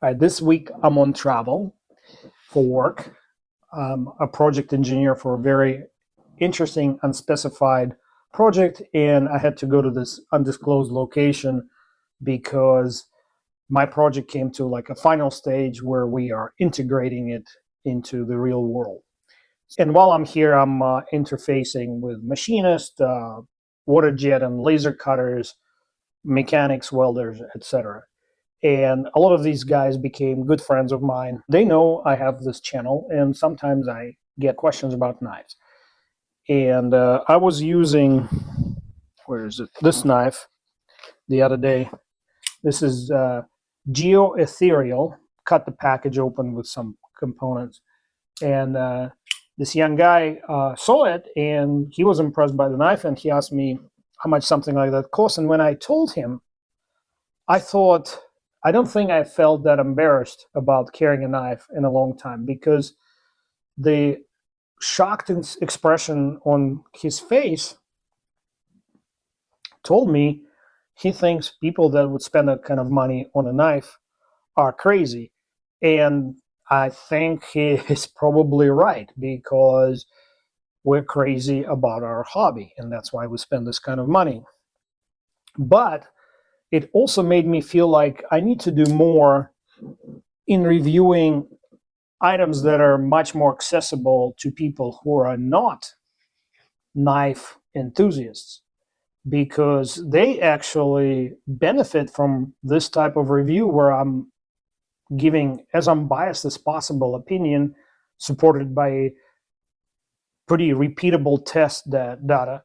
This week I'm on travel for work. I'm a project engineer for a very interesting unspecified project, and I had to go to this undisclosed location because my project came to like a final stage where we are integrating it into the real world. And while I'm here, I'm interfacing with machinists, water jet and laser cutters, mechanics, welders, etc. And a lot of these guys became good friends of mine. They know I have this channel, and sometimes I get questions about knives. And I was using, where is it? This knife the other day. This is GEO Etherial. Cut the package open with some components. And this young guy saw it, and he was impressed by the knife, and he asked me how much something like that costs. And when I told him, I thought, I don't think I felt that embarrassed about carrying a knife in a long time, because the shocked expression on his face told me he thinks people that would spend that kind of money on a knife are crazy. And I think he is probably right, because we're crazy about our hobby, and that's why we spend this kind of money. But it also made me feel like I need to do more in reviewing items that are much more accessible to people who are not knife enthusiasts, because they actually benefit from this type of review where I'm giving as unbiased as possible opinion supported by pretty repeatable test data,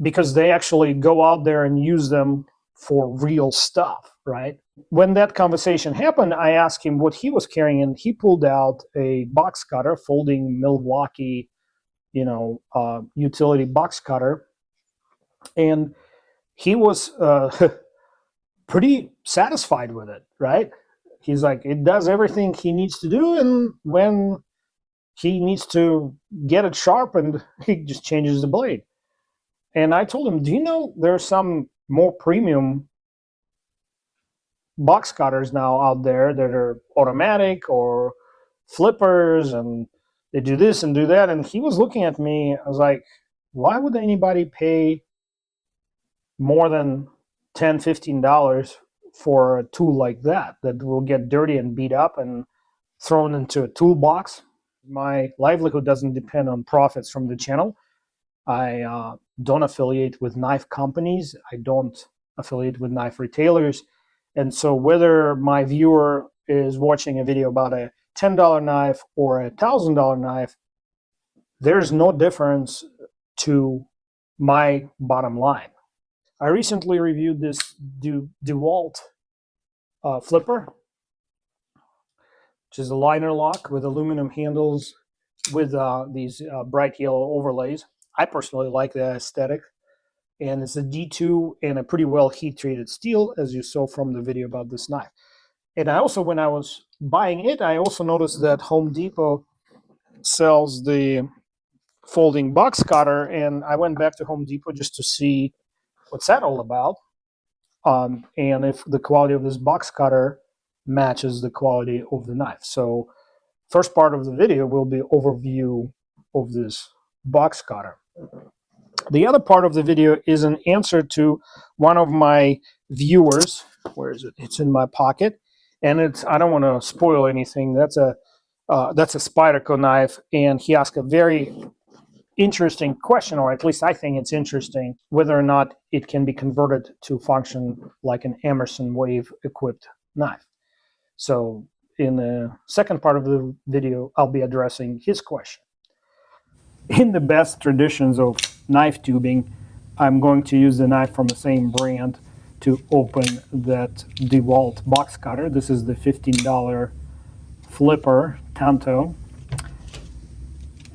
because they actually go out there and use them for real stuff, right? When that conversation happened, I asked him what he was carrying, and he pulled out a box cutter, folding Milwaukee, utility box cutter, and he was pretty satisfied with it, right? He's like, it does everything he needs to do, and when he needs to get it sharpened, he just changes the blade. And I told him, do you know there's some more premium box cutters now out there that are automatic or flippers, and they do this and do that? And he was looking at me. I was like, why would anybody pay more than $10-15 for a tool like that will get dirty and beat up and thrown into a toolbox? My livelihood doesn't depend on profits from the channel. I don't affiliate with knife companies. I don't affiliate with knife retailers. And so whether my viewer is watching a video about a $10 knife or a $1,000 knife, there's no difference to my bottom line. I recently reviewed this DeWalt flipper, which is a liner lock with aluminum handles with these bright yellow overlays. I personally like the aesthetic, and it's a D2 and a pretty well heat-treated steel, as you saw from the video about this knife. And I also, when I was buying it, I also noticed that Home Depot sells the folding box cutter, and I went back to Home Depot just to see what's that all about, and if the quality of this box cutter matches the quality of the knife. So first part of the video will be overview of this box cutter. The other part of the video is an answer to one of my viewers. Where is it? It's in my pocket, and I don't want to spoil anything. That's a Spyderco knife, and he asked a very interesting question, or at least I think it's interesting, whether or not it can be converted to function like an Emerson wave equipped knife. So in the second part of the video, I'll be addressing his question. In the best traditions of knife tubing, I'm going to use the knife from the same brand to open that DeWalt box cutter. This is the $15 flipper Tanto.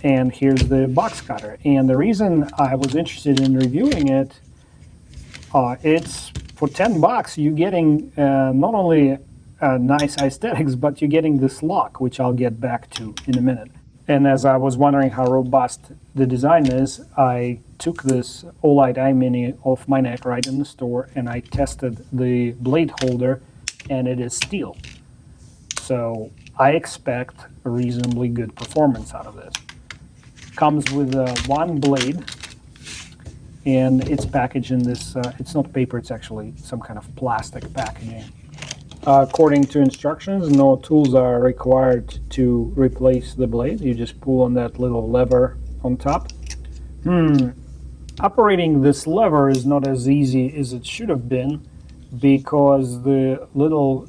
And here's the box cutter. And the reason I was interested in reviewing it, it's for $10, you're getting not only nice aesthetics, but you're getting this lock, which I'll get back to in a minute. And as I was wondering how robust the design is, I took this Olight iMini off my neck right in the store, and I tested the blade holder and it is steel. So I expect a reasonably good performance out of this. Comes with one blade, and it's packaged in this, it's not paper, it's actually some kind of plastic packaging. According to instructions, no tools are required to replace the blade. You just pull on that little lever on top. Operating this lever is not as easy as it should have been, because the little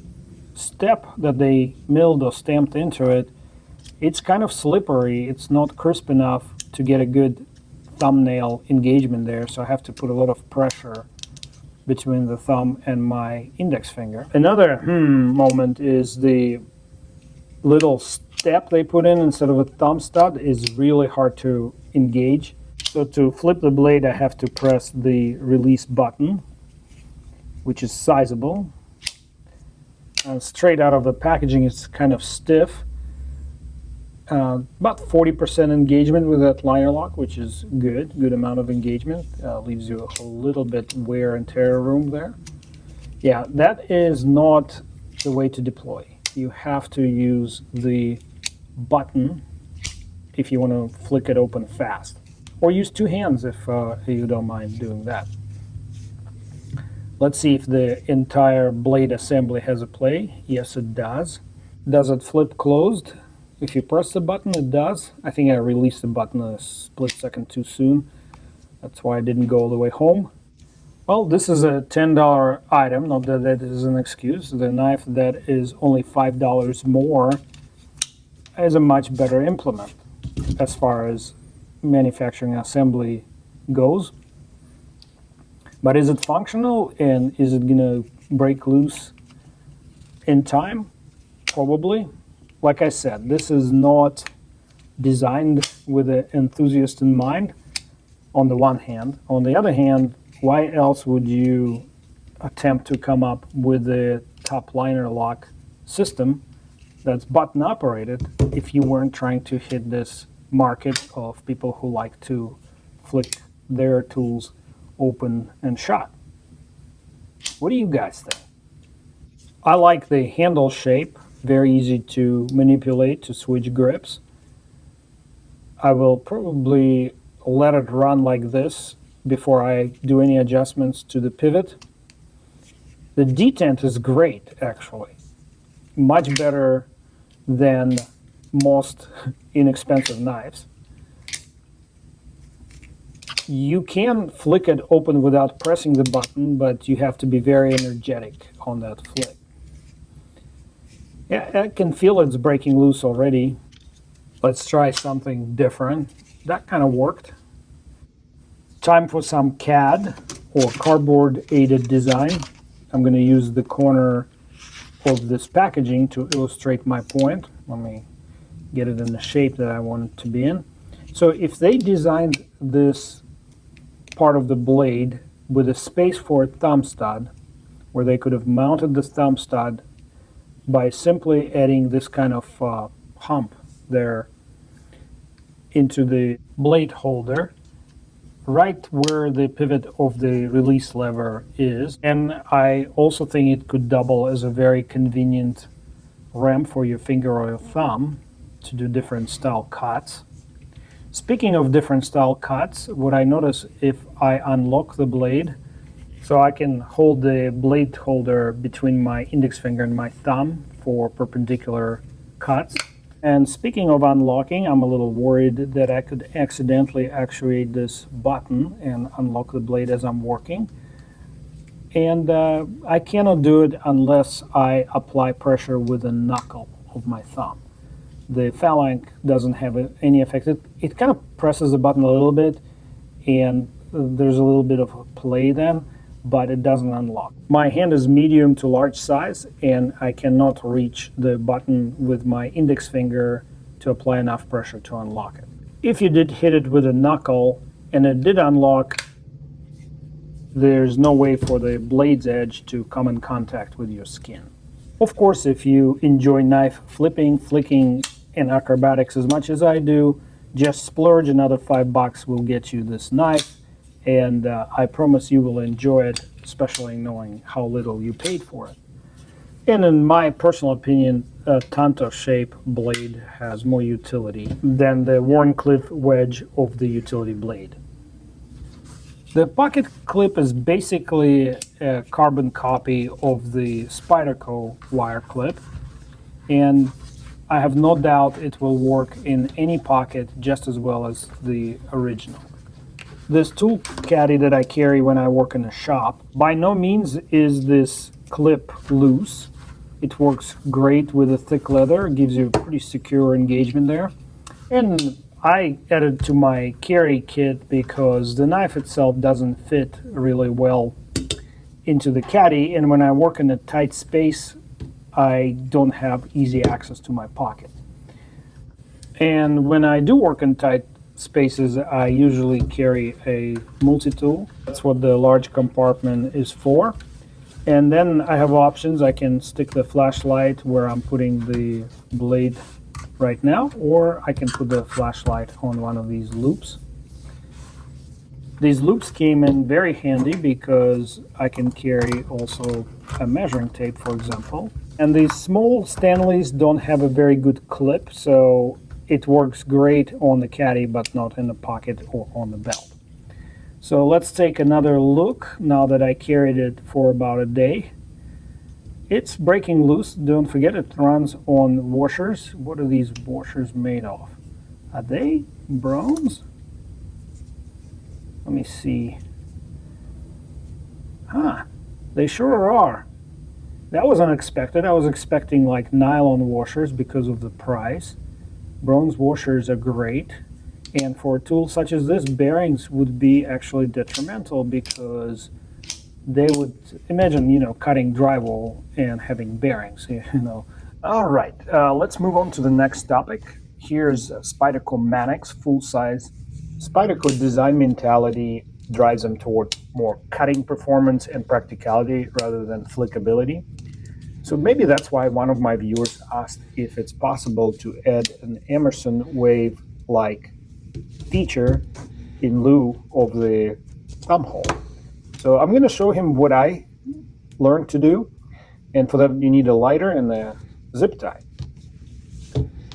step that they milled or stamped into it, it's kind of slippery. It's not crisp enough to get a good thumbnail engagement there, so I have to put a lot of pressure between the thumb and my index finger. Another moment is the little step they put in instead of a thumb stud is really hard to engage. So to flip the blade, I have to press the release button, which is sizable. Straight out of the packaging, it's kind of stiff. About 40% engagement with that liner lock, which is good amount of engagement. Leaves you a little bit wear and tear room there. Yeah, that is not the way to deploy. You have to use the button if you want to flick it open fast, or use two hands if you don't mind doing that. Let's see if the entire blade assembly has a play. Yes, it does. Does it flip closed? If you press the button, it does. I think I released the button a split second too soon. That's why I didn't go all the way home. Well, this is a $10 item, not that that is an excuse. The knife that is only $5 more is a much better implement as far as manufacturing assembly goes. But is it functional, and is it going to break loose in time? Probably. Like I said, this is not designed with an enthusiast in mind, on the one hand. On the other hand, why else would you attempt to come up with a top liner lock system that's button operated if you weren't trying to hit this market of people who like to flick their tools open and shut? What do you guys think? I like the handle shape. Very easy to manipulate to switch grips. I will probably let it run like this before I do any adjustments to the pivot. The detent is great, actually. Much better than most inexpensive knives. You can flick it open without pressing the button, but you have to be very energetic on that flick. Yeah, I can feel it's breaking loose already. Let's try something different. That kind of worked. Time for some CAD, or cardboard aided design. I'm going to use the corner of this packaging to illustrate my point. Let me get it in the shape that I want it to be in. So if they designed this part of the blade with a space for a thumb stud, where they could have mounted the thumb stud by simply adding this kind of hump there into the blade holder, right where the pivot of the release lever is. And I also think it could double as a very convenient ramp for your finger or your thumb to do different style cuts. Speaking of different style cuts, what I notice if I unlock the blade, so I can hold the blade holder between my index finger and my thumb for perpendicular cuts. And speaking of unlocking, I'm a little worried that I could accidentally actuate this button and unlock the blade as I'm working. And I cannot do it unless I apply pressure with the knuckle of my thumb. The phalanx doesn't have any effect. It kind of presses the button a little bit, and there's a little bit of play then, but it doesn't unlock. My hand is medium to large size, and I cannot reach the button with my index finger to apply enough pressure to unlock it. If you did hit it with a knuckle and it did unlock, there's no way for the blade's edge to come in contact with your skin. Of course, if you enjoy knife flipping, flicking, and acrobatics as much as I do, just splurge. Another $5 will get you this knife, and I promise you will enjoy it, especially knowing how little you paid for it. And in my personal opinion, a Tanto shape blade has more utility than the Warncliffe wedge of the utility blade. The pocket clip is basically a carbon copy of the Spyderco wire clip, and I have no doubt it will work in any pocket just as well as the original. This tool caddy that I carry when I work in a shop, by no means is this clip loose. It works great with a thick leather, it gives you a pretty secure engagement there. And I added to my carry kit because the knife itself doesn't fit really well into the caddy, and when I work in a tight space, I don't have easy access to my pocket. And when I do work in tight spaces, I usually carry a multi-tool. That's what the large compartment is for. And then I have options. I can stick the flashlight where I'm putting the blade right now, or I can put the flashlight on one of these loops. These loops came in very handy because I can carry also a measuring tape, for example. And these small Stanleys don't have a very good clip, so it works great on the caddy but not in the pocket or on the belt. So let's take another look now that I carried it for about a day. It's breaking loose. Don't forget it runs on washers. What are these washers made of? Are they bronze? Let me see. Huh, they sure are. That was unexpected. I was expecting like nylon washers because of the price. Bronze washers are great. And for a tool such as this, bearings would be actually detrimental because they would, imagine, cutting drywall and having bearings, All right, let's move on to the next topic. Here's Spyderco Manix full size. Spyderco design mentality drives them toward more cutting performance and practicality rather than flickability. So maybe that's why one of my viewers asked if it's possible to add an Emerson wave-like feature in lieu of the thumb hole. So I'm going to show him what I learned to do, and for that you need a lighter and a zip tie.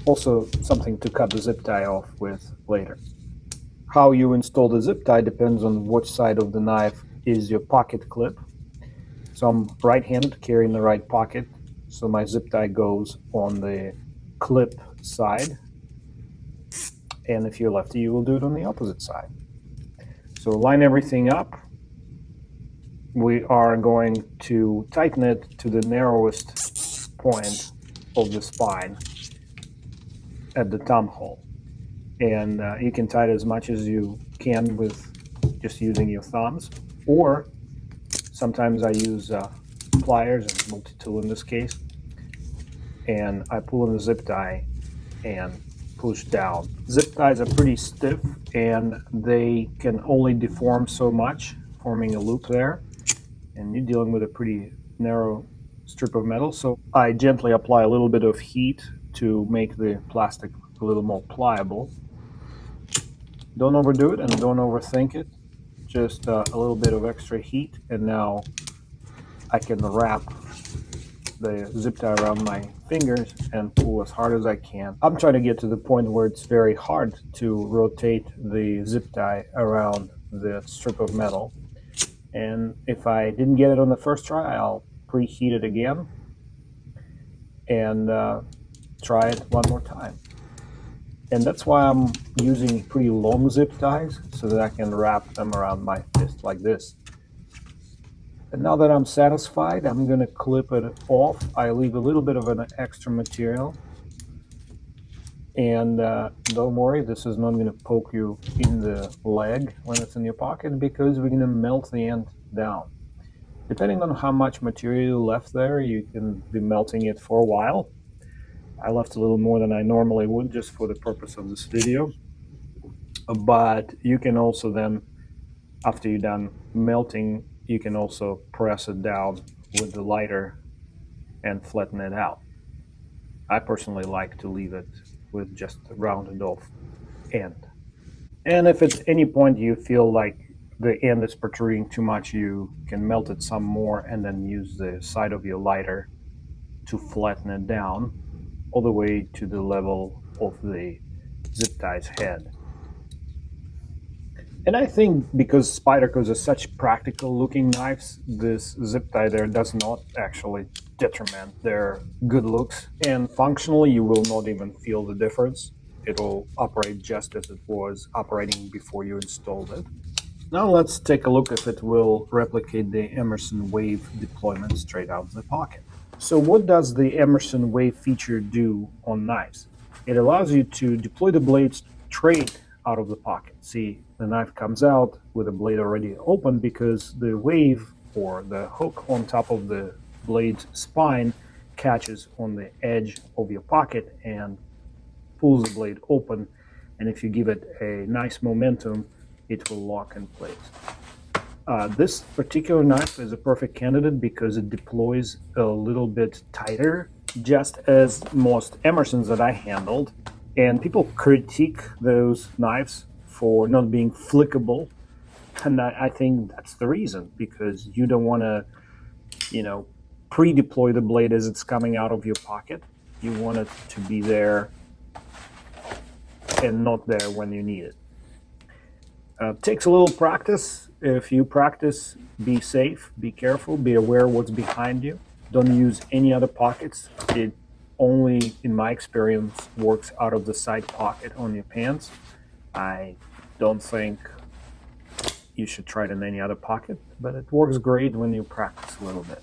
Also something to cut the zip tie off with later. How you install the zip tie depends on which side of the knife is your pocket clip. So I'm right-handed, carrying the right pocket, so my zip tie goes on the clip side. And if you're lefty, you will do it on the opposite side. So line everything up. We are going to tighten it to the narrowest point of the spine at the thumb hole. And you can tighten as much as you can with just using your thumbs, or sometimes I use pliers and Multitool in this case, and I pull in the zip tie and push down. Zip ties are pretty stiff and they can only deform so much, forming a loop there, and you're dealing with a pretty narrow strip of metal. So I gently apply a little bit of heat to make the plastic a little more pliable. Don't overdo it and don't overthink it. Just a little bit of extra heat, and now I can wrap the zip tie around my fingers and pull as hard as I can. I'm trying to get to the point where it's very hard to rotate the zip tie around the strip of metal. And if I didn't get it on the first try, I'll preheat it again and try it one more time. And that's why I'm using pretty long zip ties, so that I can wrap them around my fist like this. And now that I'm satisfied, I'm going to clip it off. I leave a little bit of an extra material. And don't worry, this is not going to poke you in the leg when it's in your pocket, because we're going to melt the end down. Depending on how much material left there, you can be melting it for a while. I left a little more than I normally would just for the purpose of this video. But you can also then, after you're done melting, you can also press it down with the lighter and flatten it out. I personally like to leave it with just a rounded off end. And if at any point you feel like the end is protruding too much, you can melt it some more and then use the side of your lighter to flatten it down all the way to the level of the zip tie's head. And I think because Spydercos are such practical looking knives, this zip tie there does not actually detriment their good looks. And functionally, you will not even feel the difference. It'll operate just as it was operating before you installed it. Now let's take a look if it will replicate the Emerson Wave deployment straight out of the pocket. So what does the Emerson Wave feature do on knives? It allows you to deploy the blades straight out of the pocket. See, the knife comes out with the blade already open because the wave or the hook on top of the blade's spine catches on the edge of your pocket and pulls the blade open. And if you give it a nice momentum, it will lock in place. This particular knife is a perfect candidate because it deploys a little bit tighter, just as most Emersons that I handled. And people critique those knives for not being flickable. And I think that's the reason, because you don't want to, pre-deploy the blade as it's coming out of your pocket. You want it to be there and not there when you need it. Takes a little practice. If you practice, be safe, be careful, be aware what's behind you. Don't use any other pockets. It only, in my experience, works out of the side pocket on your pants. I don't think you should try it in any other pocket, but it works great when you practice a little bit.